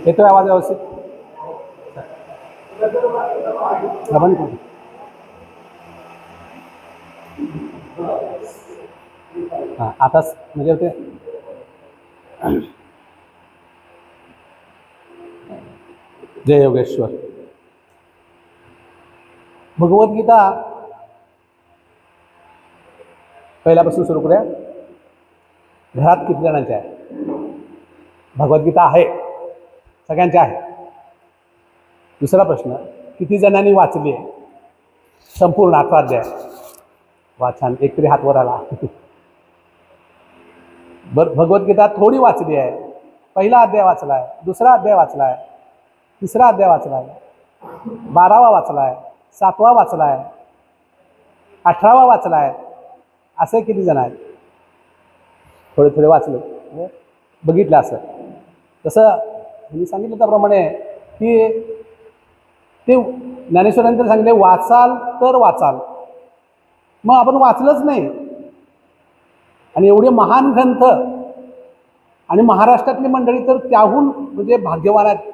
येतोय आवाज व्यवस्थित? हां आता म्हणजे ते जय योगेश्वर. भगवद्गीता पहिल्यापासून सुरू करूया. घरात किती जणांचे आहे भगवद्गीता? आहे, सगळ्यांचे आहे. दुसरा प्रश्न, किती जणांनी वाचली आहे संपूर्ण 18 अध्याय? वा, छान, एक तरी हात वर आला. भगवद्गीता थोडी वाचली आहे. पहिला अध्याय वाचला आहे, दुसरा अध्याय वाचला आहे, तिसरा अध्याय वाचला आहे, 12वा वाचला आहे, 7वा वाचला आहे, 18वा वाचला आहे. असे किती जण आहेत? थोडे थोडे वाचले, बघितलं असं. तसं मी सांगितलं त्याप्रमाणे की ते ज्ञानेश्वरांनी तर सांगितले, वाचाल तर वाचाल. मग आपण वाचलंच नाही. आणि एवढे महान ग्रंथ, आणि महाराष्ट्रातली मंडळी तर त्याहून म्हणजे भाग्यवान आहेत.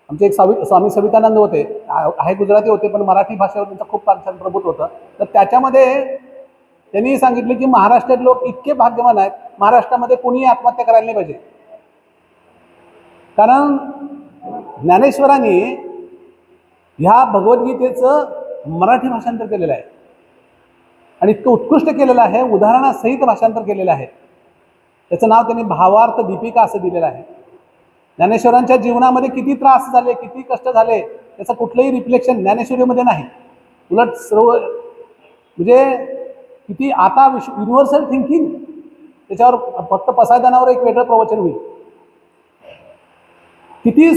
आमचे एक स्वामी सवितानंद होते, आहे गुजराती होते, पण मराठी भाषेवर त्यांचं खूप छान प्रभुत्व होतं. तर त्याच्यामध्ये त्यांनी सांगितले की महाराष्ट्रात लोक इतके भाग्यवान आहेत, महाराष्ट्रामध्ये कोणीही आत्महत्या करायला नाही पाहिजे. कारण ज्ञानेश्वरांनी ह्या भगवद्गीतेचं मराठी भाषांतर केलेलं आहे, आणि इतकं उत्कृष्ट केलेलं आहे, उदाहरणासहित भाषांतर केलेलं आहे. त्याचं नाव त्यांनी भावार्थ दीपिका असं दिलेलं आहे. ज्ञानेश्वरांच्या जीवनामध्ये किती त्रास झाले, किती कष्ट झाले, त्याचं कुठलंही रिफ्लेक्शन ज्ञानेश्वरीमध्ये नाही. उलट सर्व म्हणजे किती आता युनिव्हर्सल थिंकिंग, त्याच्यावर फक्त पसायदानावर एक वेगळं प्रवचन होईल. किती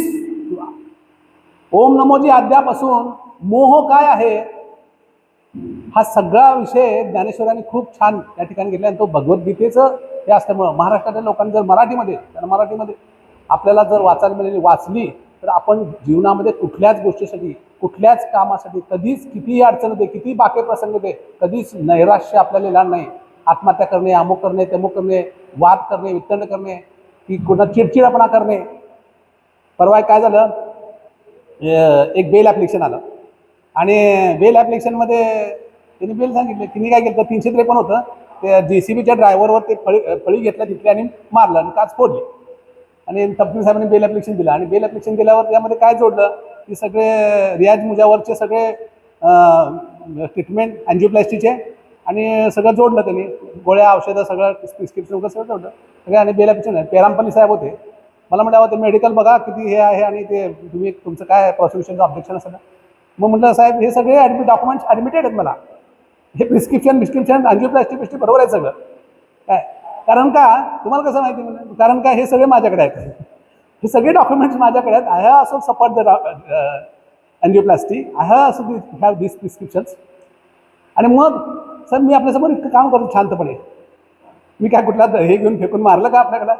ओम नमोजी अध्यापासून मोह काय आहे हा सगळा विषय ज्ञानेश्वरांनी खूप छान या ठिकाणी घेतला. आणि तो भगवद्गीतेचं हे असल्यामुळं महाराष्ट्रातल्या लोकांनी जर मराठीमध्ये आपल्याला जर वाचायला मिळाली, वाचली, तर आपण जीवनामध्ये कुठल्याच गोष्टीसाठी, कुठल्याच कामासाठी कधीच कितीही अडचण होते, किती बाके प्रसंग होते, कधीच नैराश्य आपल्याला येणार नाही. आत्महत्या करणे, अमुक करणे, तमुक करणे, वाद करणे, वितंड करणे, की कुणा चिडचिडापणा करणे. परवा काय झालं, एक बेल ॲप्लिकेशन आलं, आणि बेल ॲप्लिकेशनमध्ये त्यांनी बेल सांगितलं. तिने काय केलं, 353 होतं, ते JCBच्या ड्रायव्हरवर ते फळी घेतल्या तिथली आणि मारलं आणि काच फोडली. आणि तपकीर साहेबांनी बेल ॲप्लिकेशन दिलं, आणि बेल ॲप्लिकेशन दिल्यावर त्यामध्ये काय जोडलं की सगळे रियाज मुजावरचे सगळे ट्रीटमेंट अँजिओप्लास्टीचे, आणि सगळं जोडलं त्यांनी, गोळ्या औषधं सगळं प्रिस्क्रिप्शन वगैरे सगळं जोडलं सगळं. आणि बेल ॲप्लिकेशन पेरामपल्ली साहेब होते, मला म्हटलं ते मेडिकल बघा किती हे आहे, आणि ते तुम्ही तुमचं काय प्रॉसिक्युशनचं ऑब्जेक्शन असेल. मग म्हटलं साहेब हे सगळे डॉक्युमेंट्स ॲडमिटेड आहेत मला, हे प्रिस्क्रिप्शन अँजिओप्लास्टी बरोबर आहे सगळं. काय कारण का तुम्हाला कसं माहिती म्हणजे, कारण का हे सगळे माझ्याकडे आहेत, हे सगळे डॉक्युमेंट्स माझ्याकडे आहेत. आय हॅव असो support the angioplasty, I have असो हॅव दिस प्रिस्क्रिप्शन्स. आणि मग सर मी आपल्यासमोर इतकं काम करतो शांतपणे, मी काय कुठला हे घेऊन फेकून मारलं का आपल्याकडं?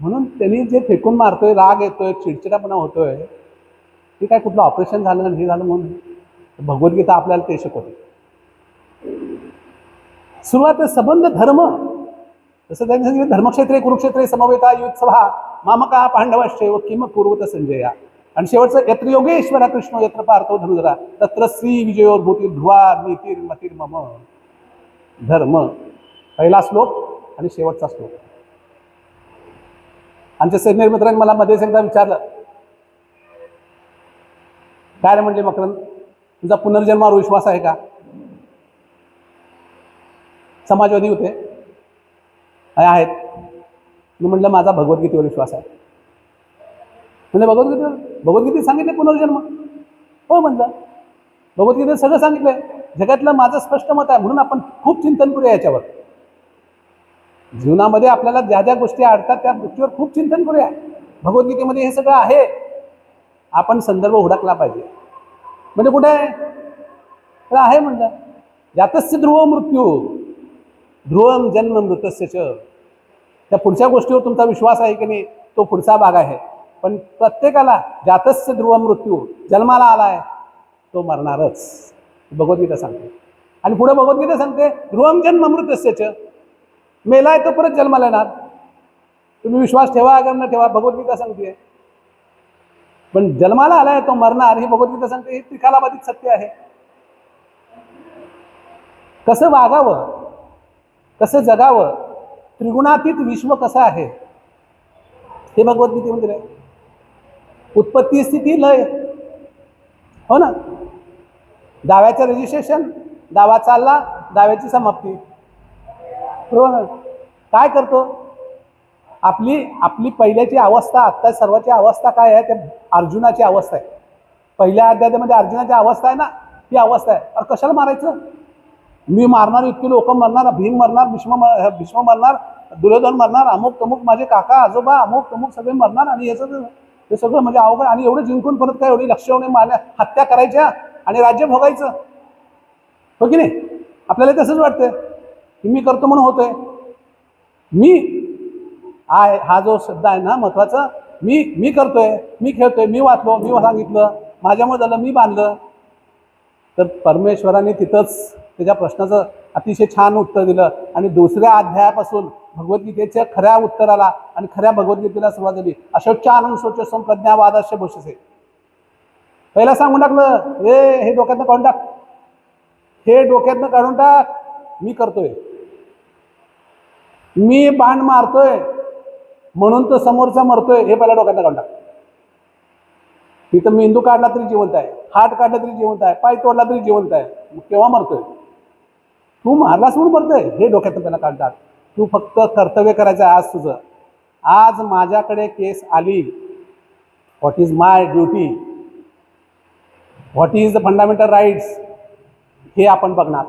म्हणून त्यांनी जे फेकून मारतोय, राग येतोय, चिडचिडापणा होतोय, ते काय कुठलं ऑपरेशन झालं आणि हे झालं म्हणून भगवद्गीता आपल्याला ते शिकवते. सुरुवात संबंध धर्म, जसं त्यांनी सांगितलं, धर्मक्षेत्रे कुरुक्षेत्रे समवेता युत्सभा मामका पांडवश्चैव किम कुर्वत संजया. आणि शेवटचं, यत्र योगेश्वर कृष्ण यत्र पार्थो धनुधरा तत्र श्री विजयोर्भूती ध्रुवा नीतिर्मतिर्मम. धर्म पहिला श्लोक आणि शेवटचा श्लोक. आमच्या सैन्य मित्रांनी मला मध्येच एकदा विचारलं, काय रे म्हणजे मकरंद, तुझा पुनर्जन्मावर विश्वास आहे का? समाजवादी होते, आहेत. मी म्हटलं माझा भगवद्गीतेवर विश्वास आहे. म्हणजे भगवद्गीतेत सांगितले पुनर्जन्म? हो म्हटलं, भगवद्गीतेत सगळं सांगितलंय. जगातलं माझं स्पष्ट मत आहे, म्हणून आपण खूप चिंतन करूया याच्यावर. जीवनामध्ये आपल्याला ज्या ज्या गोष्टी अडतात त्या गोष्टीवर खूप चिंतन करूया. भगवद्गीतेमध्ये हे सगळं आहे, आपण संदर्भ हुडकला पाहिजे. म्हणजे कुठे आहे तर आहे म्हणलं, जातस्य ध्रुव मृत्यू ध्रुवम जन्म मृतस्य च. त्या पुढच्या गोष्टीवर तुमचा विश्वास आहे की नाही, तो पुढचा भाग आहे. पण प्रत्येकाला जातस्य ध्रुव मृत्यू, जन्माला आलाय तो मरणारच, भगवद्गीता सांगते. आणि पुढे भगवद्गीता सांगते ध्रुवम जन्म मृतस्य च, मेलाय तो परत जन्माला येणार. तुम्ही विश्वास ठेवा अगर न ठेवा, भगवद्गीता सांगते. पण जन्माला आलाय तो मरणार, हे भगवद्गीता सांगते. हे त्रिकालाबाधित सत्य आहे. कसं वागावं, कसं जगावं, त्रिगुणातीत विश्व कसं आहे हे भगवद्गीतेमध्ये आहे. उत्पत्ती, स्थिती, लय, हो ना. दाव्याचं रजिस्ट्रेशन, दावा चालला, दाव्याची समाप्ती, बरोबर ना. काय करतो, आपली आपली पहिल्याची अवस्था, आत्ता सर्वांची अवस्था काय आहे, त्या अर्जुनाची अवस्था आहे. पहिल्या अध्यायामध्ये अर्जुनाची अवस्था आहे ना, ती अवस्था आहे. अरे कशाला मारायचं, मी मारणार, इतके लोक मरणार, भीम मरणार, भीष्म मरणार, दुर्योधन मरणार, अमुक तमुक माझे काका आजोबा अमुक तमुक सगळे मरणार, आणि याचं हे सगळं म्हणजे अवघड. आणि एवढं जिंकून परत काय एवढी लक्षणे मारल्या, हत्या करायच्या आणि राज्य भोगायचं, हो की नाही. आपल्याला तसंच वाटतं की मी करतो म्हणून होतोय. मी हा जो शब्द आहे ना महत्वाचा, मी करतोय, मी खेळतोय, मी वाचलो, मी सांगितलं, माझ्यामुळे झालं, मी बांधलं. तर परमेश्वराने तिथंच त्याच्या प्रश्नाचं अतिशय छान उत्तर दिलं. आणि दुसऱ्या अध्यायापासून भगवद्गीतेच्या खऱ्या उत्तराला आणि खऱ्या भगवद्गीतेला सुरुवात झाली. अशोच्यानंद शोच संप्रज्ञावादास्य भूषसे. पहिला सांगून टाकलं, हे डोक्यातनं काढून टाक, हे डोक्यातनं काढून टाक. मी करतोय, मी बाण मारतोय म्हणून तो समोरचा मरतोय, हे पहिला डोक्यातनं काढून टाक. तिथं मेंदू काढला तरी जिवंत आहे, हात काढला तरी जिवंत आहे, पाय तोडला तरी जिवंत आहे. मग केव्हा मरतोय, तू मारलास म्हणून मरतोय, हे डोक्यातनं त्याला काढतात. तू फक्त कर्तव्य करायचं आहे. आज तुझं, आज माझ्याकडे केस आली, what is my duty, what is the fundamental rights, हे आपण बघणार.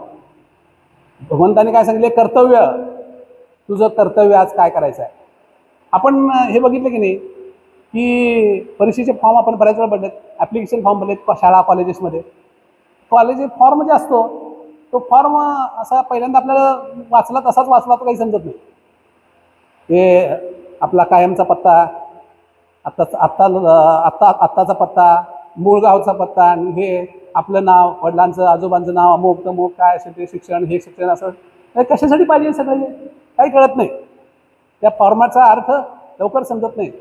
भगवंताने काय सांगितले, कर्तव्य. तुझं कर्तव्य आज काय करायचं आहे. आपण हे बघितलं की नाही की परीक्षेचे फॉर्म आपण बऱ्याच वेळा भरलेत, ॲप्लिकेशन फॉर्म भरलेत शाळा कॉलेजेसमध्ये. कॉलेज फॉर्म जे असतो तो फॉर्म असा पहिल्यांदा आपल्याला वाचला तसाच वाचला तर काही समजत नाही. ते आपला कायमचा पत्ता, आत्ताचा पत्ता, मूळ गावचा पत्ता, आणि हे आपलं नाव, वडिलांचं आजोबांचं नाव, अमुक तमुक काय असेल ते, शिक्षण, हे शिक्षण, असं कशासाठी पाहिजे सगळं, काही कळत नाही. त्या फॉर्माचा अर्थ लवकर समजत नाही.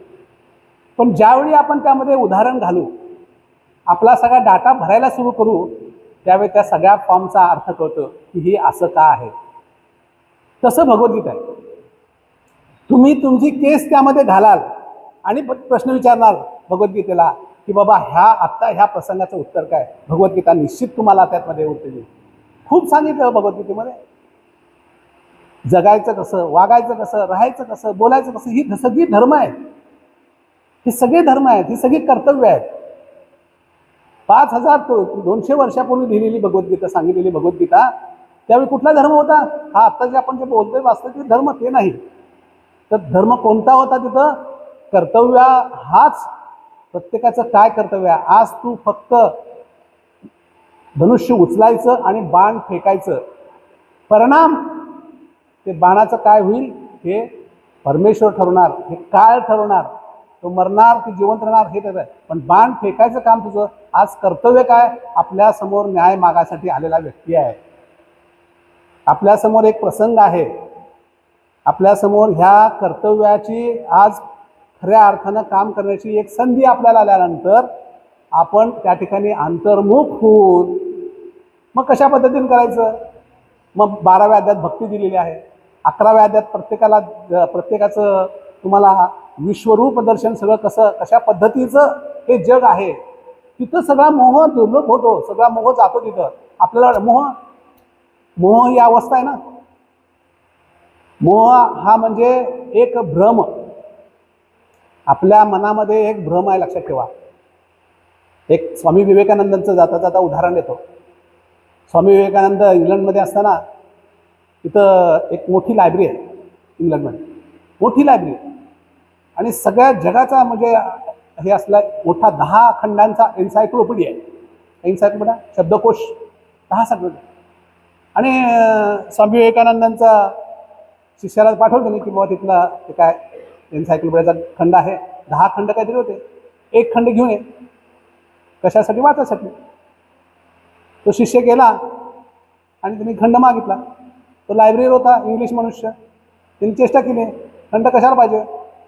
पण ज्यावेळी आपण त्यामध्ये उदाहरण घालू, आपला सगळा डाटा भरायला सुरू करू, त्यावेळी त्या सगळ्या फॉर्मचा अर्थ कळतो की हे असं का आहे. तसं भगवद्गीता आहे. तुम्ही तुमची केस त्यामध्ये घालाल आणि प्रश्न विचारणार भगवद्गीतेला की बाबा आत्ता ह्या प्रसंगाचं उत्तर काय. भगवद्गीता निश्चित तुम्हाला त्यामध्ये उत्तर देईल. खूप सांगितलं भगवद्गीतेमध्ये, जगायचं कसं, वागायचं कसं, राहायचं कसं, बोलायचं कसं. ही सगळी धर्म आहेत, हे सगळे धर्म आहेत, ही सगळी कर्तव्य आहेत. 5200 वर्षापूर्वी लिहिलेली भगवद्गीता, सांगितलेली भगवद्गीता, त्यावेळी कुठला धर्म होता. हा आत्ता जे आपण जे बोलतोय वास्तविक धर्म ते नाही. तर धर्म कोणता होता तिथं, कर्तव्य. हाच प्रत्येकाचं काय कर्तव्य आहे. आज तू फक्त धनुष्य उचलायचं आणि बाण फेकायचं, परिणाम ते बाणाचं काय होईल हे परमेश्वर ठरवणार, हे काळ ठरवणार. तो मरणार की जिवंत राहणार हे तर आहे. पण बाण फेकायचं काम तुझं. आज कर्तव्य काय, आपल्यासमोर न्याय मागासाठी आलेला व्यक्ती आहे, आपल्यासमोर एक प्रसंग आहे, आपल्यासमोर ह्या कर्तव्याची आज खऱ्या अर्थानं काम करण्याची एक संधी आपल्याला आल्यानंतर आपण त्या ठिकाणी अंतर्मुख होऊन मग कशा पद्धतीने करायचं. मग 12व्या अध्यायात भक्ती दिलेली आहे, 11व्या अध्यायात प्रत्येकाचं तुम्हाला विश्वरूप दर्शन, सगळं कशा पद्धतीचं हे जग आहे. तिथं सगळा मोह दुर्लभ होतो, सगळा मोह जातो तिथं. आपल्याला मोह ही अवस्था आहे ना. मोह हा म्हणजे एक भ्रम, आपल्या मनामध्ये एक भ्रम आहे, लक्षात ठेवा. एक स्वामी विवेकानंदांचं जाता जाता उदाहरण देतो. स्वामी विवेकानंद इंग्लंडमध्ये असताना तिथं एक मोठी लायब्ररी आहे इंग्लंडमध्ये, मोठी लायब्ररी, आणि सगळ्या जगाचा म्हणजे हे असला मोठा 10 खंडांचा एन्सायक्लोपीडिया आहे. एन्सायक्लोपीडिया शब्दकोश 10 सगळं. आणि स्वामी विवेकानंदांचा शिष्याला पाठवलं नाही की बाबा तिथला ते काय एन्सायक्लोपीडियाचा खंड आहे, 10 खंड काहीतरी होते, एक खंड घेऊन ये. कशासाठी, वाचासाठी. तो शिष्य गेला आणि त्यांनी खंड मागितला. तो लायब्ररीवर होता, इंग्लिश मनुष्य. त्यांनी चेष्टा केली, खंड कशाला पाहिजे,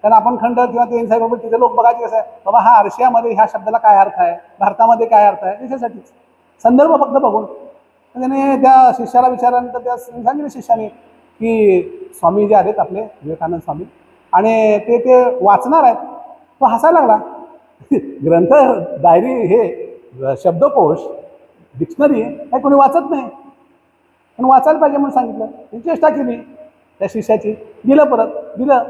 कारण आपण खंड किंवा ते एन्सायक्लोपीडिया तिथे लोक बघायचे कसं आहे, बाबा हा आरशियामध्ये ह्या शब्दाला काय अर्थ आहे, भारतामध्ये काय अर्थ आहे, त्याच्यासाठीच संदर्भ फक्त बघून. त्याने त्या शिष्याला विचारल्यानंतर त्या सांगितलं शिष्याने की स्वामी जे आहेत आपले विवेकानंद स्वामी, आणि ते वाचणार आहेत. तो हसायला लागला. ग्रंथ, डायरी, हे शब्दकोश, डिक्शनरी काही कोणी वाचत नाही, पण वाचायला पाहिजे म्हणून सांगितलं. त्यांची चेष्टा केली त्या शिष्याची, दिलं.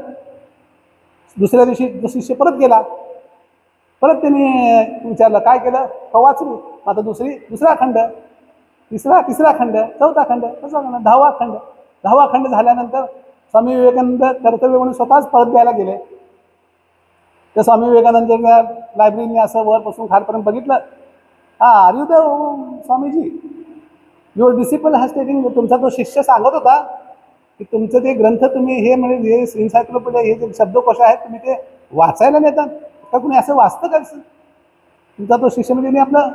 दुसऱ्या दिवशी तो शिष्य परत गेला. परत त्यांनी विचारलं काय केलं, तो वाचली. आता दुसरा खंड, तिसरा खंड, चौथा खंड, 10वा खंड झाल्यानंतर स्वामी विवेकानंद कर्तव्य म्हणून स्वतःच परत द्यायला गेले. त्या स्वामी विवेकानंदच्या लायब्ररीने असं वरपासून खालपर्यंत बघितलं. Are you the Swamiji, your disciple has taking. तुमचा तो शिष्य सांगत होता की तुमचं ते ग्रंथ तुम्ही हे म्हणजे हे एन्सायक्लोपीडिया, हे जे शब्दकोश आहेत तुम्ही ते वाचायला नेतात का, कुणी असं वाचतं का? तुमचा तो शिष्य म्हणजे आपलं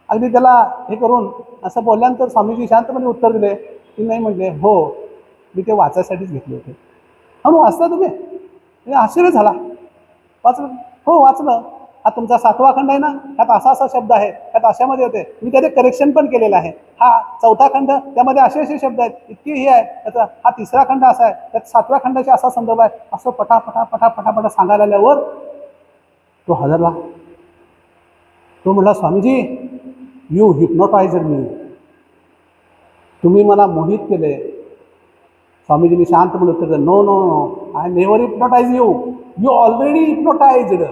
अगदी त्याला हे करून असं बोलल्यानंतर स्वामीजी शांतपणे उत्तर दिले की नाही, म्हणले हो मी ते वाचायसाठीच घेतले होते. हा, मग वाचता तुम्ही? आश्चर्य झाला. वाचलं? हो वाचलं. हा तुमचा 7वा खंड आहे ना, त्यात असा शब्द आहे, त्यात अशामध्ये होते, मी त्याचे करेक्शन पण केलेलं आहे. हा 4था खंड, त्यामध्ये असे शब्द आहेत, इतके हे आहे त्याचा. हा 3रा खंड असा आहे, त्यात 7व्या खंडाचा असा संदर्भ आहे. असं पटापटा सांगायला आल्यावर तो हजरला. तो म्हटला स्वामीजी, यू हिप्नोटायझड मी, तुम्ही मला मोहित केले. स्वामीजींनी शांत म्हणून उत्तर दिलं, no no no, I never hypnotize you, you already hypnotized.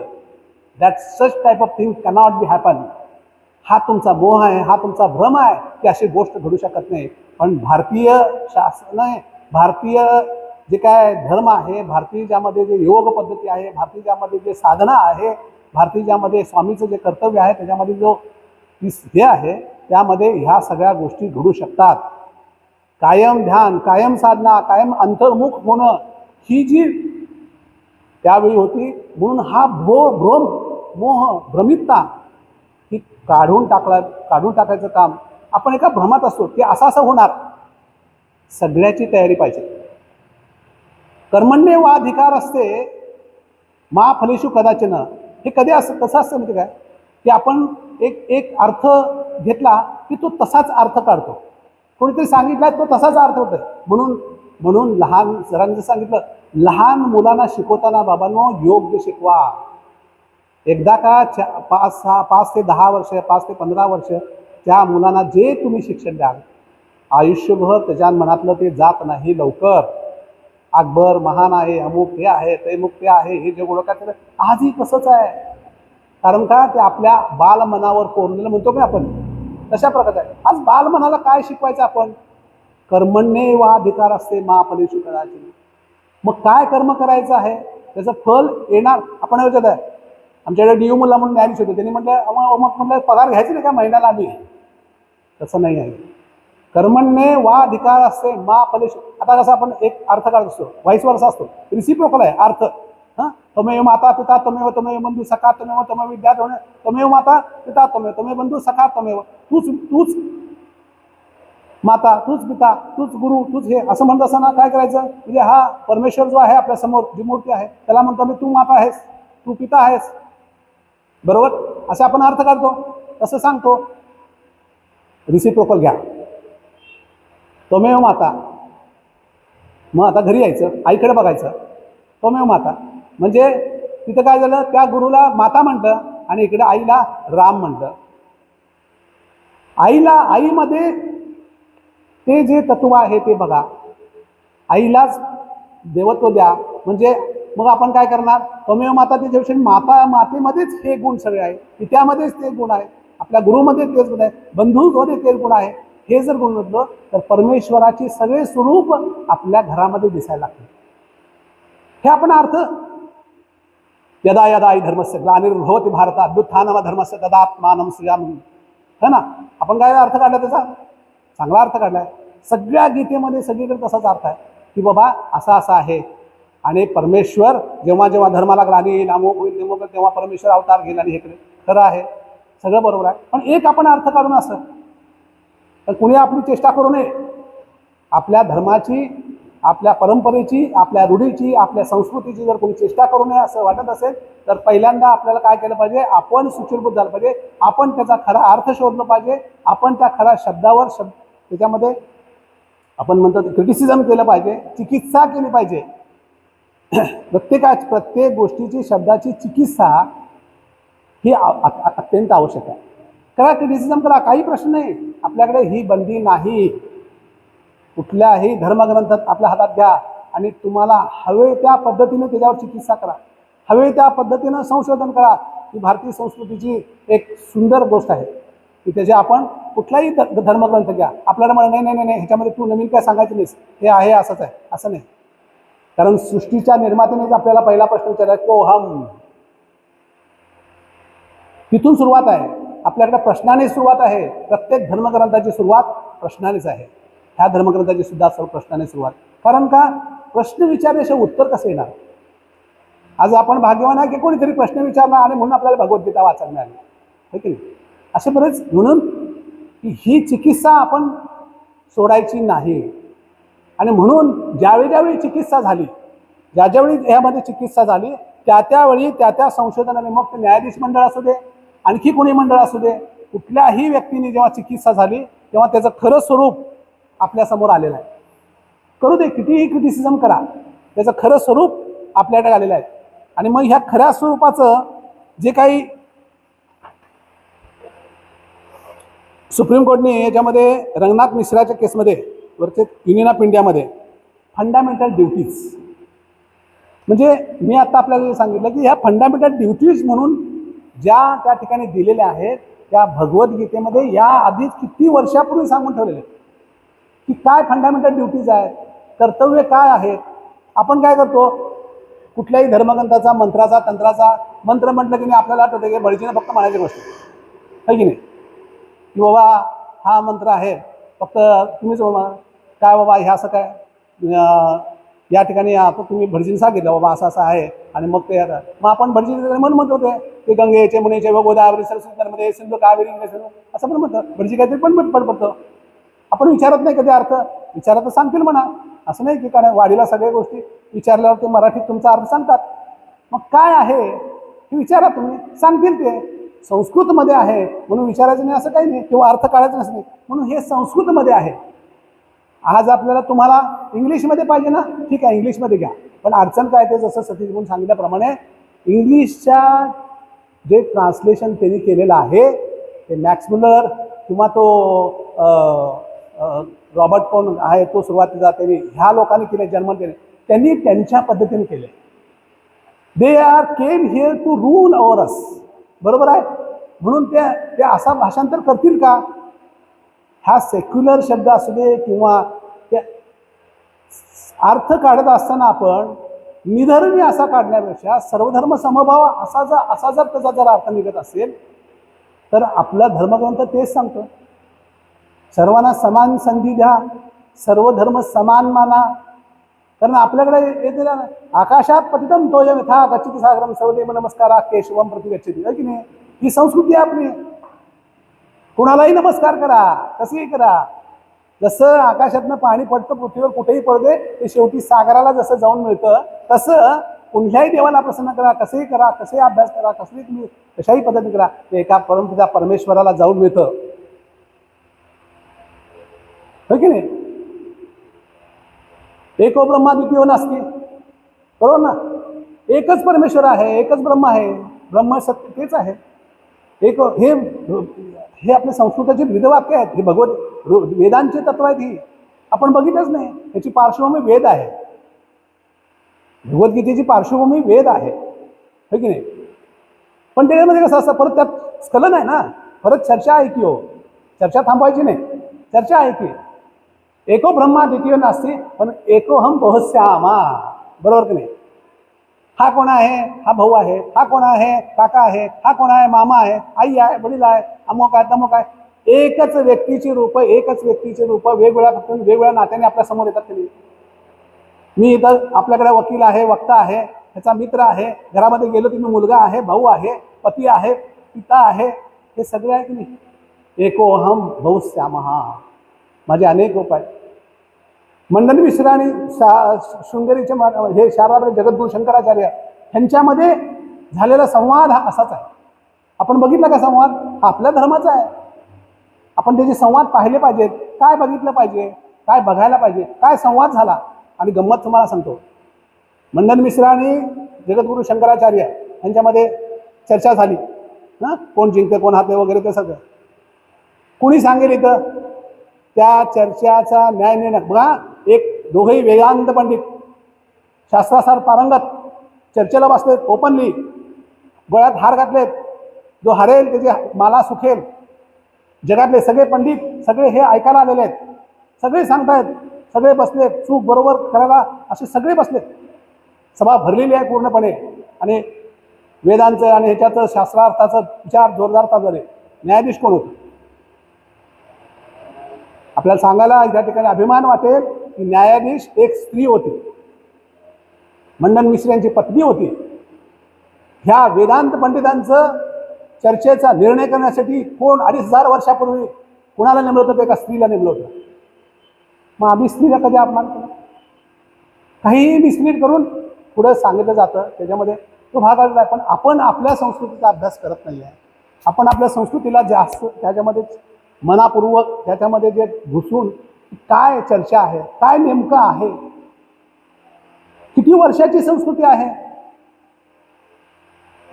That such type of thing cannot be happen. हा तुमचा मोह आहे, हा तुमचा भ्रम आहे की अशी गोष्ट घडू शकत नाही. पण भारतीय शास्त्र आहे, भारतीय जे काय धर्म आहे, भारतीय ज्यामध्ये जे योग पद्धती आहे, भारतीय ज्यामध्ये जे साधना आहे, भारतीय ज्यामध्ये स्वामीचं जे कर्तव्य आहे, त्याच्यामध्ये जो हे आहे, त्यामध्ये ह्या सगळ्या गोष्टी घडू शकतात. कायम ध्यान, कायम साधना, कायम अंतर्मुख होणं, ही जी त्यावेळी होती. म्हणून हा भ्रम, मोह, भ्रमितता ही काढून टाकायचं काम. आपण एका भ्रमात असतो की असं होणार. सगळ्याची तयारी पाहिजे. कर्मण्येवाधिकार असते मा फलेषु कदाचन. हे कधी असं कसं असतं माहिती काय, की आपण एक अर्थ घेतला की तो तसाच अर्थ काढतो. कोणीतरी सांगितला तो तसाच अर्थ होतो. म्हणून लहान सरांनी सांगितलं, लहान मुलांना शिकवताना बाबांनो योग्य शिकवा. एकदा का 5 ते 10 वर्ष, 5 ते 15 वर्ष त्या मुलांना जे तुम्ही शिक्षण द्याल, आयुष्यभर त्याच्या मनातलं ते जात नाही लवकर. अकबर महान आहे, अमुक हे आहे, तैमुक ते आहे, हे जे गोळं काय आजही तसंच आहे. कारण का, ते आपल्या बालमनावर कोरलेलं म्हणतो की आपण, तशा प्रकारचं आहे. आज बालमनाला काय शिकवायचं आपण? कर्मण्येवाधिकार असते मा फलेषु कदाचन. मग काय कर्म करायचं आहे, त्याचं फल येणार. आपण विचारत आहे, आमच्याकडे DU मुला म्हणून न्यायाधीश होते, त्यांनी म्हटलं पगार घ्यायचे नाही का महिन्याला आम्ही? तसं नाही आहे. कर्मण्येवाधिकार असते मा फलेषु. आता कसं आपण एक अर्थ काढत असतो, व्हाईस वर्सा असतो, रिसिप्रोकल आहे अर्थ. त्वमेव माता पिता त्वमेव, त्वमेव बंधू सखा त्वमेव, त्वमेव विद्या त्वमेव माता पिता त्वमेव, त्वमेव बंधू सखा त्वमेव. तूच माता, तूच पिता, तूच गुरु, तूच हे, असं म्हणत असताना काय करायचं, म्हणजे हा परमेश्वर जो आहे आपल्या समोर जी मूर्ती आहे, त्याला म्हणतो मी तू माता आहेस, तू पिता आहेस, बरोबर, असे आपण अर्थ काढतो. तसं सांगतो, रिसिप्रोकल घ्या. त्वमेव माता, मग आता घरी यायचं, आईकडे बघायचं. त्वमेव माता म्हणजे तिथं काय झालं, त्या गुरुला माता म्हणतं आणि इकडे आईला राम म्हणतं. आईमध्ये ते जे तत्व आहे ते बघा, आईलाच देवत्व द्या. म्हणजे मग आपण काय करणार, त्वमेव माता ते दिवशी मातेमध्येच हे गुण सगळे आहे, पित्यामध्येच ते गुण आहे, आपल्या गुरुमध्ये तेच गुण आहे, बंधूमध्ये तेच गुण आहे. हे जर गुण म्हटलं तर परमेश्वराची सगळे स्वरूप आपल्या घरामध्ये दिसायला लागते. हे आपण अर्थ, यदा यदा हि धर्मस्य ग्लानिर्भवति भारत अभ्युत्थानम धर्मस्य तदात्मानं सृजाम्यहम्. है ना, आपण काय अर्थ काढला त्याचा? चांगला अर्थ काढलाय. सगळ्या गीतेमध्ये सगळीकडे तसाच अर्थ आहे की बाबा असं आहे. आणि परमेश्वर जेव्हा जेव्हा धर्माला ग्लानी येईल, अमोक होईल, तेव्हा परमेश्वर अवतार घेईल. आणि हे खरं आहे, सगळं बरोबर आहे. पण एक आपण अर्थ काढून असं तर कुणी आपली चेष्टा करू नये. आपल्या धर्माची, आपल्या परंपरेची, आपल्या रूढीची, आपल्या संस्कृतीची जर कोणी चेष्टा करू नये असं वाटत असेल तर पहिल्यांदा आपल्याला काय केलं पाहिजे, आपण सुचिरभूत झालं पाहिजे, आपण त्याचा खरा अर्थ शोधलं पाहिजे, आपण त्या खऱ्या शब्दावर त्याच्यामध्ये आपण म्हणतो क्रिटिसिझम केलं पाहिजे, चिकित्सा केली पाहिजे. प्रत्येक गोष्टीची, शब्दाची चिकित्सा ही अत्यंत आवश्यक आहे. करा, क्रिटिसिझम करा, काही प्रश्न नाही, आपल्याकडे ही बंदी नाही. कुठल्याही धर्मग्रंथात आपल्या हातात घ्या आणि तुम्हाला हवे त्या पद्धतीने त्याच्यावर चिकित्सा करा, हवे त्या पद्धतीनं संशोधन करा. ही भारतीय संस्कृतीची एक सुंदर गोष्ट आहे की त्याचे आपण कुठलाही धर्मग्रंथ घ्या, आपल्याला म्हणा नाही नाही नाही ह्याच्यामध्ये तू नवीन काय सांगायचं नाहीस, हे आहे असंच आहे, असं नाही. कारण सृष्टीच्या निर्मात्यानेच आपल्याला पहिला प्रश्न विचारला को हम, तिथून सुरुवात आहे. आपल्याकडे प्रश्नाने सुरुवात आहे. प्रत्येक धर्मग्रंथाची सुरुवात प्रश्नानेच आहे. ह्या धर्मग्रंथाची सुद्धा सर्व प्रश्नाने सुरुवात. कारण का, प्रश्न विचारल्याशिवाय उत्तर कसं येणार. आज आपण भाग्यवान आहे की कोणीतरी प्रश्न विचारला आणि म्हणून आपल्याला भगवद्गीता वाचायला मिळाली, है की नाही. असे बरेच, म्हणून ही चिकित्सा आपण सोडायची नाही. आणि म्हणून ज्यावेळी चिकित्सा झाली, ज्यावेळी यामध्ये चिकित्सा झाली, त्यावेळी त्या संशोधनाने, मग ते न्यायाधीश मंडळ असू दे, आणखी कोणी मंडळ असू दे, कुठल्याही व्यक्तीने जेव्हा चिकित्सा झाली तेव्हा त्याचं खरं स्वरूप आपल्यासमोर आलेलं आहे. करू दे, कितीही क्रिटिसिझम करा, त्याचं खरं स्वरूप आपल्याकडे आलेलं आहे. आणि मग ह्या खऱ्या स्वरूपाचं जे काही सुप्रीम कोर्टने याच्यामध्ये रंगनाथ मिश्राच्या केसमध्ये वरचे युनियन ऑफ इंडियामध्ये फंडामेंटल ड्युटीज, म्हणजे मी आता आपल्याला सांगितलं की ह्या फंडामेंटल ड्युटीज म्हणून ज्या त्या ठिकाणी दिलेल्या आहेत, त्या भगवद्गीतेमध्ये या आधीच किती वर्षापूर्वी सांगून ठेवलेले की काय फंडामेंटल ड्युटीज आहेत, कर्तव्य काय आहेत. आपण काय करतो, कुठल्याही धर्मग्रंथाचा, मंत्राचा, तंत्राचा मंत्र म्हटलं की नाही आपल्याला आठवतं की बळीने फक्त म्हणायची गोष्ट आहे की नाही, की बाबा हा मंत्र आहे, फक्त तुम्हीच म्हणा काय बाबा ह्या असं काय या ठिकाणी आता तुम्ही भटजीने सांगितलं बाबा असं असं आहे, आणि मग ते मग आपण भटजीने म्हणत होते ते गंगेचे मुनेचे व गोदावरी सरस्वतीमध्ये सिंधू कावेरी असं पण म्हणतं. भटजी काहीतरी पण पडतं. आपण विचारत नाही कधी अर्थ, विचारत तर सांगतील म्हणा, असं नाही की कारण वाडीला सगळ्या गोष्टी विचारल्यावर ते मराठीत तुमचा अर्थ सांगतात. मग काय आहे हे विचारा तुम्ही, सांगतील ते. संस्कृतमध्ये आहे म्हणून विचारायचं नाही असं काही नाही, किंवा अर्थ काढायचं नसते म्हणून हे संस्कृतमध्ये आहे. आज आपल्याला तुम्हाला इंग्लिशमध्ये पाहिजे ना, ठीक आहे इंग्लिशमध्ये घ्या, पण अडचण काय ते जसं सतीश म्हणून सांगितल्याप्रमाणे इंग्लिशच्या जे ट्रान्सलेशन त्यांनी केलेलं आहे ते मॅक्स मुलर किंवा तो रॉबर्ट कोण आहे तो सुरुवातीचा त्यांनी ह्या लोकांनी केले, जर्मन केले, त्यांनी त्यांच्या पद्धतीने केले. They are came here to rule over us, बरोबर आहे. म्हणून ते असा भाषांतर करतील का. हा सेक्युलर शब्द असू दे किंवा ते अर्थ काढत असताना आपण निधर्मी असा काढण्यापेक्षा सर्वधर्म समभाव असा जर त्याचा जर अर्थ निघत असेल तर आपला धर्मग्रंथ तेच सांगतो, सर्वांना समान संधी द्या, सर्व धर्म समान माना. कारण आपल्याकडे येते ना, आकाशात पतितम तोयम यथा गच्छति सागरम सर्वदेव नमस्कारा केशवम प्रति गच्छति, आहे की नाही. ही संस्कृती आहे आपली. कुणालाही नमस्कार करा, कसंही करा. जसं आकाशातनं पाणी पडतं पृथ्वीवर कुठेही पडते, ते शेवटी सागराला जसं जाऊन मिळतं, तसं कुठल्याही देवाला प्रसन्न करा, कसंही करा, कसेही अभ्यास करा, कसंही तुम्ही कशाही पद्धती करा, ते एका परमपिता परमेश्वराला जाऊन मिळतं, हो की नाही. एको ब्रह्मा द्वितीयो नास्ति, बरोबर ना. एकच परमेश्वर आहे, एकच ब्रह्म आहे, ब्रह्म सत्य तेच आहे. एक हे आपल्या संस्कृताचे ब्रीदवाक्य आहेत, हे वेदांचे तत्व आहेत. ही आपण बघितलंच नाही, याची पार्श्वभूमी वेद आहे. भगवद्गीतेची पार्श्वभूमी वेद आहे, हो की नाही. पण त्याच्यामध्ये कसं असतं, परत त्यात स्खलन आहे ना, परत चर्चा आहे की हो, चर्चा थांबवायची नाही, चर्चा आहे की एको ब्रह्मा द्वितीय नास्ति पण एको हम बहुश्यामा, बरोबर की नाही. हा कोण आहे, हा भाऊ आहे, हा कोण आहे, काका आहे, हा कोण आहे, मामा आहे, आई आहे, वडील आहे, अमुक आहे, तमुक आहे. एकच व्यक्तीची रूप, एकच व्यक्तीचे रूप वेगवेगळ्या वेगवेगळ्या नात्याने आपल्या समोर येतात की नाही. मी इथं आपल्याकडे वकील आहे, वक्ता आहे, त्याचा मित्र आहे, घरामध्ये गेलो की मी मुलगा आहे, भाऊ आहे, पती आहे, पिता आहे, हे सगळे आहे की नाही. एको हम बहुश्यामः, माझे अनेक रूप आहेत. मंडन मिश्र आणि शृंगेरीचे हे शारदाबाई जगद्गुरू शंकराचार्य ह्यांच्यामध्ये झालेला संवाद हा असाच आहे. आपण बघितला का संवाद? हा आपल्या धर्माचा आहे. आपण त्याचे संवाद पाहिले पाहिजेत. काय बघितलं पाहिजे, काय बघायला पाहिजे, काय संवाद झाला. आणि गंमत तुम्हाला सांगतो, मंडन मिश्र आणि जगद्गुरू शंकराचार्य यांच्यामध्ये चर्चा झाली ना, कोण जिंकते कोण हाते वगैरे ते सगळं. कुणी सांगेल इथं त्या चर्चाचा न्याय निर्णय बघा. एक दोघेही वेदांत पंडित, शास्त्रासार पारंगत, चर्चेला बसलेत ओपनली, गळ्यात हार घातलेत. जो हारेल त्याची माला सुखेल. जगातले सगळे पंडित सगळे हे ऐकायला आलेले आहेत. सगळे सांगतायत, सगळे बसलेत, चूक बरोबर करायला असे सगळे बसलेत. सभा भरलेली आहे पूर्णपणे. आणि वेदांचं आणि ह्याच्याचं शास्त्रार्थाचं विचार जोरदार चालू झाले. न्यायाधीश कोण होते? आपल्याला सांगायला या ठिकाणी अभिमान वाटेल की न्यायाधीश एक स्त्री होती, मंडन मिश्र यांची पत्नी होती. ह्या वेदांत पंडितांचं चर्चेचा निर्णय करण्यासाठी कोण 2500 वर्षापूर्वी कुणाला नेमलं होतं? एका स्त्रीला नेमलं होतं. मग आम्ही स्त्रीला कधी अपमान केला? काहीही मिसलीड करून पुढे सांगितलं जातं, त्याच्यामध्ये तो भाग आलेला आहे. पण आपण आपल्या संस्कृतीचा अभ्यास करत नाही आहे. आपण आपल्या संस्कृतीला जास्त त्याच्यामध्ये मनापूर्वक त्याच्यामध्ये जे घुसून काय चर्चा आहे, काय नेमकं आहे, किती वर्षाची संस्कृती आहे.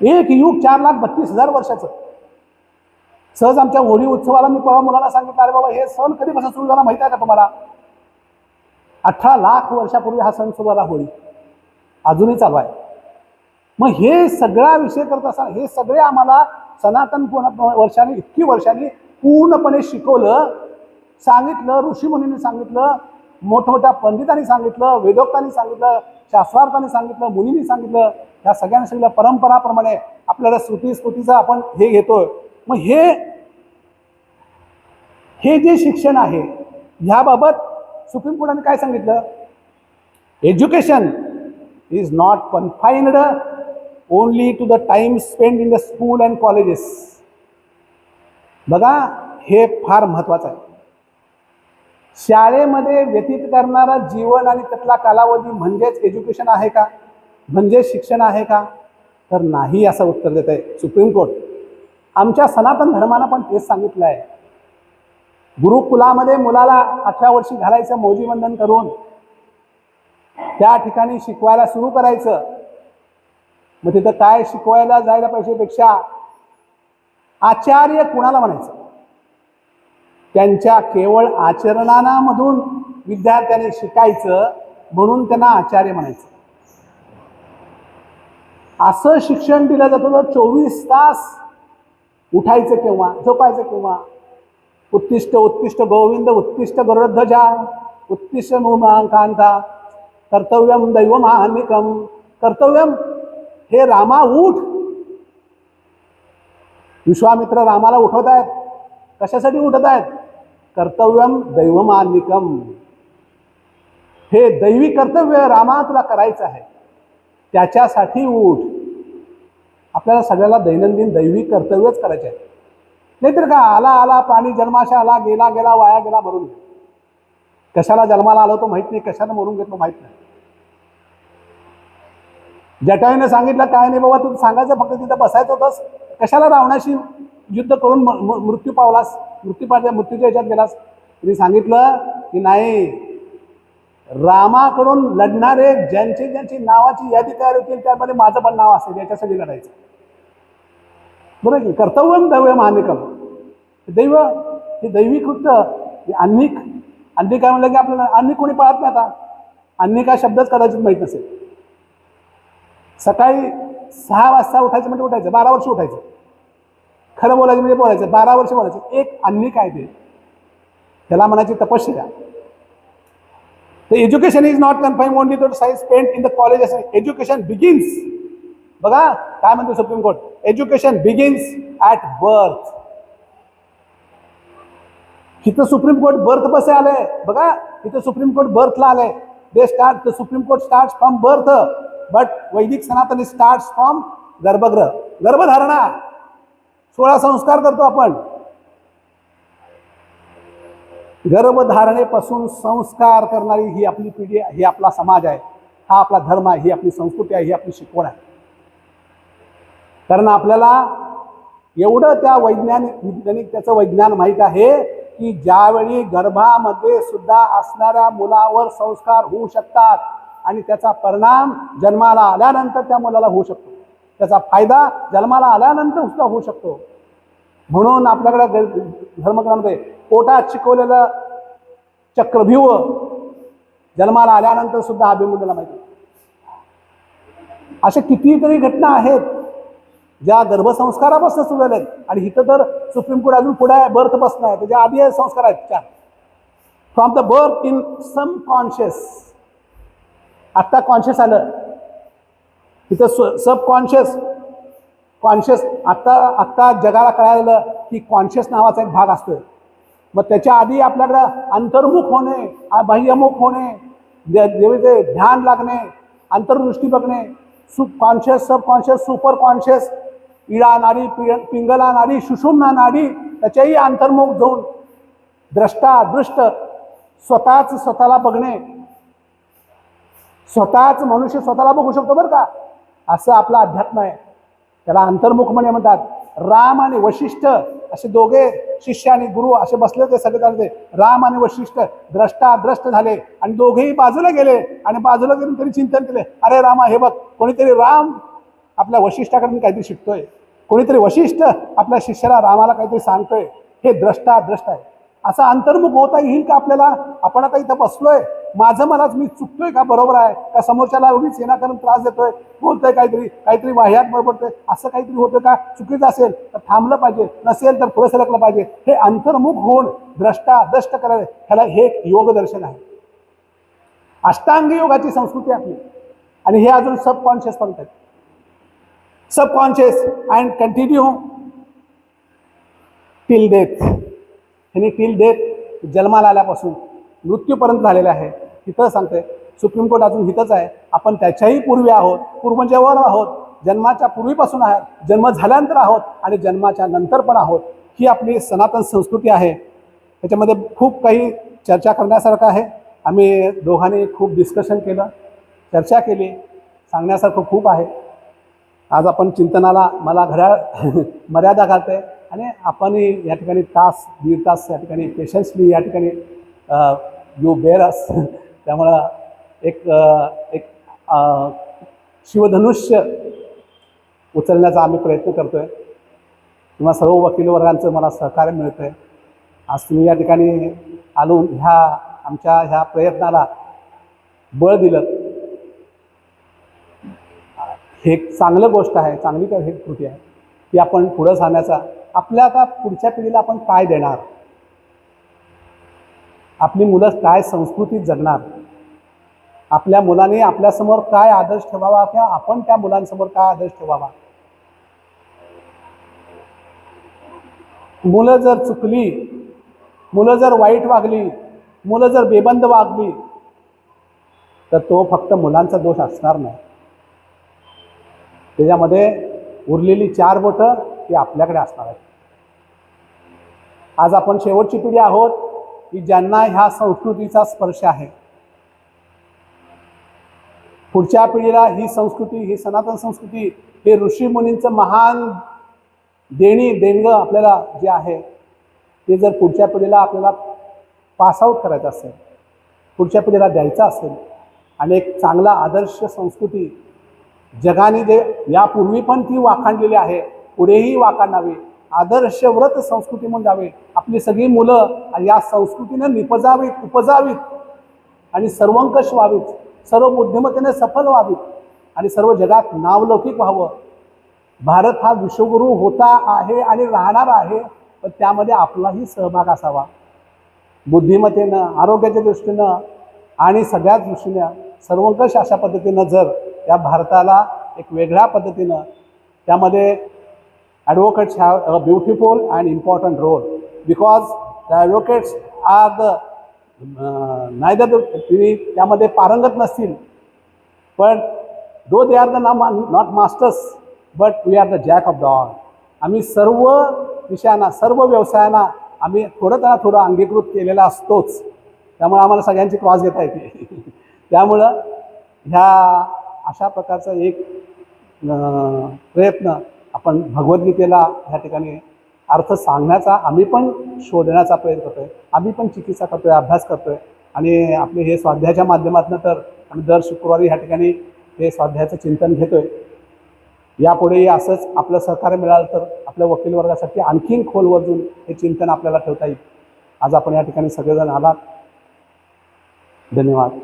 एक युग 4,32,000 वर्षाचं. सहज आमच्या होळी उत्सवाला मी परवा मुलाला सांगितलं, अरे बाबा हे सण कधीपासून सुरू झाला माहिती आहे का तुम्हाला? 18 लाख वर्षापूर्वी हा सण सुरू झाला होळी. अजूनही चालू आहे. मग हे सगळा विषय करत असताना हे सगळे आम्हाला सनातन वर्षांनी इतकी वर्षांनी पूर्णपणे शिकवलं, सांगितलं, ऋषीमुनींनी सांगितलं, मोठमोठ्या पंडितांनी सांगितलं, वेदोक्तांनी सांगितलं, शास्त्रार्थांनी सांगितलं, मुनींनी सांगितलं. ह्या सगळ्यांनी सगळ्या परंपराप्रमाणे आपल्याला स्मृतीचं आपण हे घेतोय. मग हे जे शिक्षण आहे ह्याबाबत सुप्रीम कोर्टाने काय सांगितलं? Education is not confined only to the time spend in the school and colleges. बघा, हे फार महत्वाचं आहे. शाळेमध्ये व्यतीत करणारा जीवन आणि त्यातला कालावधी म्हणजेच एज्युकेशन आहे का? म्हणजे शिक्षण आहे का? तर नाही असं उत्तर देत आहे सुप्रीम कोर्ट. आमच्या सनातन धर्मानं पण तेच सांगितलं आहे. गुरुकुलामध्ये मुलाला 18 वर्षी घालायचं, मौजीवंदन करून त्या ठिकाणी शिकवायला सुरू करायचं. मग तिथं काय शिकवायला जायला पैशापेक्षा आचार्य कुणाला म्हणायचं? त्यांच्या केवळ आचरणामधून विद्यार्थ्यांनी शिकायचं म्हणून त्यांना आचार्य म्हणायचं. असं शिक्षण दिलं जात होतं. 24 तास उठायचं केव्हा, झोपायचं केव्हा. उत्तिष्ठ उत्तिष्ठ गोविंद उत्तिष्ठ गरुडध्वजा उत्तिष्ठ कांता कर्तव्यम दैवमान्यकम. कर्तव्यम हे रामा उठ. विश्वामित्र रामाला उठवत आहेत. कशासाठी उठत आहेत? कर्तव्यम दैवमान्यकम. हे दैवी कर्तव्य रामा तुला करायचं आहे, त्याच्यासाठी उठ. आपल्याला सगळ्याला दैनंदिन दैवी कर्तव्यच करायचे आहे. नाहीतर का आला आला प्राणी जन्माशा आला, गेला गेला, वाया गेला, मरून गेला. कशाला जन्माला आलो तो माहित नाही, कशाला मरून घेतलो माहित नाही. जटायूने सांगितलं काय नाही बाबा, तू सांगायचं फक्त तिथं बसायचं होतंस. कशाला रावणाशी युद्ध करून मृत्यू पावलास, मृत्यूच्या ह्याच्यात गेलास? तुम्ही सांगितलं की नाही, रामाकडून लढणारे ज्यांची नावाची यादी तयार होतील त्यामध्ये माझं पण नाव असेल, याच्यासाठी लढायचं. बरोबर की? कर्तव्यम दैवमान्यकम. दैव हे दैवी कृत्य. अन्निक काय म्हणलं की आपल्याला अन्निक कोणी पाळत नाही. आता अन्निक हा शब्दच कदाचित माहीत नसेल. सकाळी 6 वाजता उठायचं म्हणजे उठायचं, 12 वर्ष उठायचं. खरं बोलायचं म्हणजे बोलायचं, 12 वर्ष बोलायचं. एक अन्निक आहे ते, त्याला म्हणायची तपश्चर्या. The education is not confined only to time spent in the colleges. Education begins. बघा काय म्हणतो supreme court, education begins at birth. इथं सुप्रीम कोर्ट बर्थ कसे आलंय बघा. इथं सुप्रीम कोर्ट बर्थला आलंय. The supreme court start from birth, but वैदिक सनातन स्टार्ट फ्रॉम गर्भगृह. गर्भधारणा 16 संस्कार करतो आपण. गर्भधारणेपासून संस्कार करणारी ही आपली पिढी आहे, ही आपला समाज आहे, हा आपला धर्म आहे, ही आपली संस्कृती आहे, ही आपली शिकवण आहे. कारण आपल्याला एवढं त्या वैज्ञानिक त्याचं वैज्ञान माहीत आहे की ज्यावेळी गर्भामध्ये सुद्धा असणाऱ्या मुलावर संस्कार होऊ शकतात आणि त्याचा परिणाम जन्माला आल्यानंतर त्या मुलाला होऊ शकतो, त्याचा फायदा जन्माला आल्यानंतर सुद्धा होऊ शकतो. म्हणून आपल्याकडे धर्मग्रंथामध्ये पोटात शिकवलेलं चक्रव्यूह जन्माला आल्यानंतर सुद्धा अभिमन्यूला माहिती. अशा कितीतरी घटना आहेत ज्या गर्भसंस्कारापासून सुरू झाल्या आहेत. आणि इथं तर सुप्रीम कोर्ट अजून पुढे आहे, बर्थ पासून आहे, त्याच्या आधी संस्कार आहेत चार. From the birth in some conscious, आत्ता कॉन्शियस आलं, इथं सबकॉन्शियस, कॉन्शियस आत्ता जगाला कळालं की कॉन्शियस नावाचा एक भाग असतोय. मग त्याच्या आधी आपल्याकडं अंतर्मुख होणे, बाह्यमुख होणे, देवीचे ध्यान लागणे, अंतर्दृष्टी बघणे, कॉन्शियस, सबकॉन्शियस, सुपर कॉन्शियस, इडा नाडी, पिंगला नाडी, सुषुम्ना नाडी, त्याच्याही अंतर्मुख जाऊन दृष्ट स्वतःला बघणे, स्वतःच मनुष्य स्वतःला बघू शकतो बरं का, असं आपलं अध्यात्म आहे. त्याला अंतर्मुख म्हणे म्हणतात. राम आणि वशिष्ठ असे दोघे शिष्य आणि गुरु असे बसले होते सगळे चालते. राम आणि वशिष्ठ द्रष्ट झाले आणि दोघेही बाजूला गेले आणि बाजूला गेले तरी चिंतन केले, अरे रामा हे बघ, कोणीतरी राम आपल्या वशिष्ठाकडून काहीतरी शिकतोय, कोणीतरी वशिष्ठ आपल्या शिष्याला रामाला काहीतरी सांगतोय, हे द्रष्ट आहे. असा अंतर्मुख होता येईल का आपल्याला? आपण आता इथं बसलोय, माझं मलाच मी चुकतोय का, बरोबर आहे का, समोरच्याला उगीच येण्याकरून त्रास देतोय, बोलतोय काहीतरी वाह्यात बरोबरतोय, असं काहीतरी होतं का? चुकीचं असेल तर थांबलं पाहिजे, नसेल तर पुढे सरकलं पाहिजे. हे अंतर्मुख होऊन द्रष्ट करायला, ह्याला हे योगदर्शन आहे. अष्टांग योगाची संस्कृती आपली. आणि हे अजून सबकॉन्शियस पर्यंत आहे. Subconscious and continue till death. आणि टिल डेथ जन्माला आल्यापासून मृत्यूपर्यंत झालेले आहे. तिथं सांगते सुप्रीम कोर्ट अजून हिथंच आहे. आपण त्याच्याही पूर्वी आहोत, पूर्वजेवर आहोत, जन्माच्या पूर्वीपासून आहोत, जन्म झाल्यानंतर आहोत आणि जन्माच्या नंतर पण आहोत. ही आपली सनातन संस्कृती आहे. त्याच्यामध्ये खूप काही चर्चा करण्यासारखं आहे. आम्ही दोघांनी खूप डिस्कशन केलं, चर्चा केली, सांगण्यासारखं खूप आहे. आज आपण चिंतनाला मला घड्याळ मर्यादा घालते आणि आपण या ठिकाणी दीड तास या ठिकाणी पेशन्सली या ठिकाणी यू बेअर अस. त्यामुळं एक शिवधनुष्य उचलण्याचा आम्ही प्रयत्न करतोय. किंवा सर्व वकील वर्गांचं मला सहकार्य मिळतं आहे. आज तुम्ही या ठिकाणी आलून आमच्या ह्या प्रयत्नाला बळ दिलं, हे एक चांगलं गोष्ट आहे, चांगली हे कृती आहे की आपण पुढं जाण्याचा. आपल्या आता पुढच्या पिढीला आपण काय देणार, आपली मुलं काय संस्कृतीत जगणार, आपल्या मुलांनी आपल्यासमोर काय आदर्श ठेवावा किंवा आपण त्या मुलांसमोर काय आदर्श ठेवावा. मुलं जर चुकली, मुलं जर वाईट वागली, मुलं जर बेबंद वागली तर तो फक्त मुलांचा दोष असणार नाही. त्याच्यामध्ये उरलेली 4 बोटं ती आपल्याकडे असणार आहेत. आज आपण शेवटची पिढी आहोत की ज्यांना ह्या संस्कृतीचा स्पर्श आहे. पुढच्या पिढीला ही संस्कृती, ही सनातन संस्कृती, हे ऋषीमुनींचं महान देणगं आपल्याला जे आहे ते जर पुढच्या पिढीला आपल्याला पास आउट करायचं असेल, पुढच्या पिढीला द्यायचं असेल आणि एक चांगला आदर्श संस्कृती जगाने जे यापूर्वी पण ती वाखाणलेली आहे, पुढेही वाखाणावी, आदर्श व्रत संस्कृती म्हणून जावे. आपली सगळी मुलं या संस्कृतीने उपजावीत आणि सर्वंकष व्हावीत, सर्व बुद्धिमत्तेने सफल व्हावीत आणि सर्व जगात नावलौकिक व्हावं. भारत हा विश्वगुरू होता आहे आणि राहणार आहे, पण त्यामध्ये आपलाही सहभाग असावा. बुद्धिमत्तेनं, आरोग्याच्या दृष्टीनं आणि सगळ्याच दृष्टीनं सर्वंकष अशा पद्धतीनं जर या भारताला एक वेगळ्या पद्धतीनं त्यामध्ये advocates have a beautiful and important role because the advocates are the neither त्यामध्ये पारंगत नसतील, पण though they are the not masters but we are the jack of the all. आम्ही सर्व विषयांना, सर्व व्यवसायांना आम्ही थोडं अंगीकृत केलेला असतोच, त्यामुळे आम्हाला सगळ्यांची क्रॉस घेता येते. त्यामुळं ह्या अशा प्रकारचा एक प्रयत्न आपण भगवद्गीतेला ह्या ठिकाणी अर्थ सांगण्याचा आम्ही पण शोधण्याचा प्रयत्न करतोय. आम्ही पण चिकित्सा करतोय, अभ्यास करतोय आणि आपले हे स्वाध्यायाच्या माध्यमातून तर आम्ही दर शुक्रवारी ह्या ठिकाणी हे स्वाध्यायाचं चिंतन घेतोय. यापुढेही असंच आपलं सहकार्य मिळालं तर आपल्या वकील वर्गासाठी आणखीन खोलवर जाऊन हे चिंतन आपल्याला ठेवता येईल. आज आपण या ठिकाणी सगळेजण आलात. धन्यवाद.